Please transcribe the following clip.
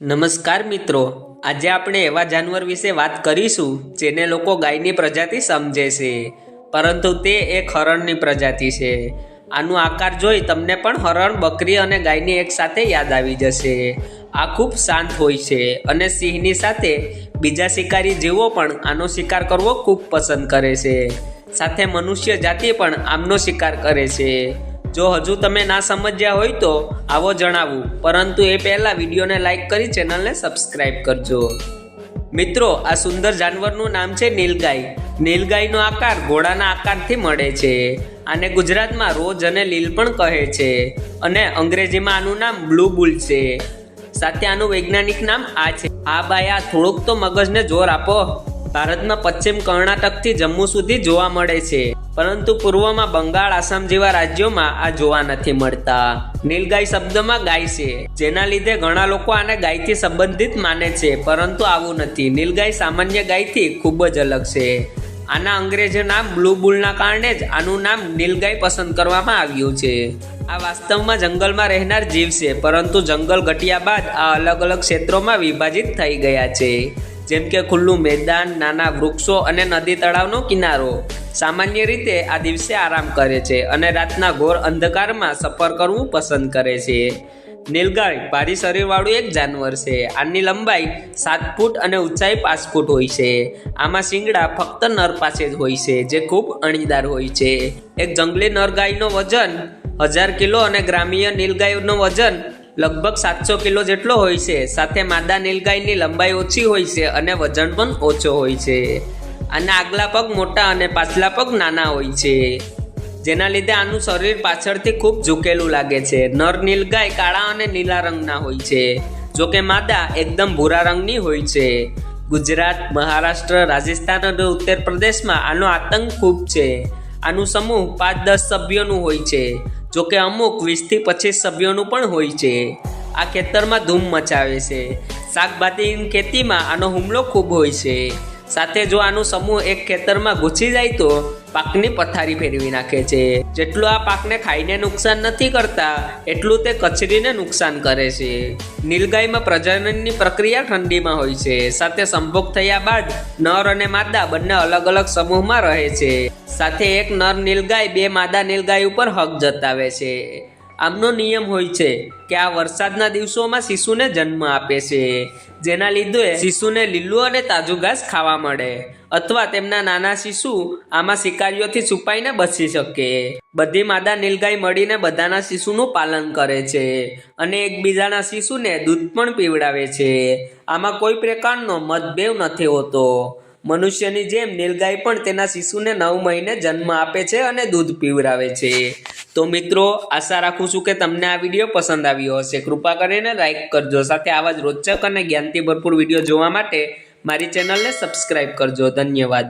નમસ્કાર મિત્રો, આજે આપણે એવા જાનવર વિશે વાત કરીશું જેને લોકો ગાયની પ્રજાતિ સમજે છે, પરંતુ તે એક હરણની પ્રજાતિ છે. આનો આકાર જોઈ તમને પણ હરણ, બકરી અને ગાયની એક સાથે યાદ આવી જશે. આ ખૂબ શાંત હોય છે અને સિંહની સાથે બીજા શિકારી જીવો પણ આનો શિકાર કરવો ખૂબ પસંદ કરે છે. સાથે મનુષ્ય જાતિ પણ આમનો શિકાર કરે છે. જો હજુ તમે ના સમજ્યા હોય તો આવો જણાવું, પરંતુ એ પહેલાં વિડીયોને લાઈક કરી ચેનલને સબસ્ક્રાઈબ કરજો. મિત્રો, આ સુંદર જાનવરનું નામ છે નીલગાય. નીલગાયનો આકાર ઘોડાના આકારથી મળે છે. આને ગુજરાતમાં રોજ અને લીલ પણ કહે છે અને અંગ્રેજીમાં આનું નામ બ્લુ બુલ છે. સાથે આનું વૈજ્ઞાનિક નામ આ છે. આ બાયા, થોડુંક તો મગજને જોર આપો. ભારતમાં પશ્ચિમ કર્ણાટકથી જમ્મુ સુધી જોવા મળે છે, પરંતુ પૂર્વમાં બંગાળ, આસામ જેવા રાજ્યોમાં આ જોવા નથી મળતા. નીલગાય શબ્દમાં ગાય છે, જેના લીધે ઘણા લોકો આને ગાયથી સંબંધિત માને છે, પરંતુ આવું નથી. નીલગાય સામાન્ય ગાયથી ખૂબ જ અલગ છે. આના અંગ્રેજી નામ બ્લુ બુલના કારણે જ આનું નામ નીલગાય પસંદ કરવામાં આવ્યું છે. આ વાસ્તવમાં જંગલમાં રહેનાર જીવ છે, પરંતુ જંગલ ઘટ્યા બાદ આ અલગ અલગ ક્ષેત્રોમાં વિભાજિત થઈ ગયા છે, જેમ કે ખુલ્લું મેદાન, નાના વૃક્ષો અને નદી તળાવનો કિનારો. સામાન્ય રીતે આ દિવસે આરામ કરે છે અને રાતના ઘોર અંધકારમાં સફર કરવું પસંદ કરે છે. નીલગાય ભારી શરીરવાળું એક જાનવર છે. આની લંબાઈ 7 ફૂટ અને ઊંચાઈ 5 ફૂટ હોય છે. આમાં શિંગડા ફક્ત નર પાસે જ હોય છે, જે ખૂબ અણીદાર હોય છે. એક જંગલી નરગાયનો વજન 1000 કિલો અને ગ્રામ્ય નીલગાયનો વજન લગભગ 700 કિલો જેટલો હોય છે. સાથે માદા નીલગાયની લંબાઈ ઓછી હોય છે અને વજન પણ ઓછો હોય છે. આના આગલા પગ મોટા અને પાછલા પગ નાના હોય છે, જેના લીધે આનું શરીર પાછળથી ખૂબ ઝૂકેલું લાગે છે. નર નીલગાય કાળા અને નીલા રંગના હોય છે, જોકે માદા એકદમ ભૂરા રંગની હોય છે. ગુજરાત, મહારાષ્ટ્ર, રાજસ્થાન અને ઉત્તર પ્રદેશમાં આનો આતંક ખૂબ છે. આનું સમૂહ 5-10 સભ્યોનું હોય છે, જોકે અમુક 20થી 25 સભ્યોનું પણ હોય છે. આ ખેતરમાં ધૂમ મચાવે છે. શાકભાજીની ખેતીમાં આનો હુમલો ખૂબ હોય છે. સાથે જો આનું સમૂહ એક ખેતરમાં ઘૂસી જાય તો પાકની પથારી ફેરવી નાખે છે. જેટલું આ પાકને ખાઈને નુકસાન નથી કરતા, એટલું તે કચરીને નુકસાન કરે છે. નીલગાયમાં પ્રજનનની પ્રક્રિયા ઠંડીમાં હોય છે. સાથે સંભોગ થયા બાદ નર અને માદા બંને અલગ અલગ સમૂહમાં રહે છે. સાથે એક નર નીલગાય 2 માદા નીલગાય ઉપર હક જતાવે છે. આમનો નિયમ હોય છે કે આ વરસાદના દિવસોમાં શિશુને જન્મ આપે છે, જેના લીધે શિશુને લીલું અને તાજું ઘાસ ખાવા મળે, અથવા તેમના નાના શિશુ આમાં શિકારીઓથી છુપાઈને બચી શકે. બધી માદા નીલગાય મળીને બધાના શિશુનું પાલન કરે છે અને એકબીજાના શિશુને દૂધ પણ પીવડાવે છે. આમાં કોઈ પ્રકારનો મતભેદ નથી હોતો. મનુષ્યની જેમ નીલગાય પણ તેના શિશુને 9 મહિને જન્મ આપે છે અને દૂધ પીવડાવે છે. તો મિત્રો, આશા રાખું છું કે તમને આ વિડીયો પસંદ આવ્યો હશે. કૃપા કરીને લાઈક કરજો. સાથે આવા જ રોચક અને જ્ઞાનથી ભરપૂર વિડીયો જોવા માટે મારી ચેનલને સબસ્ક્રાઈબ કરજો. ધન્યવાદ.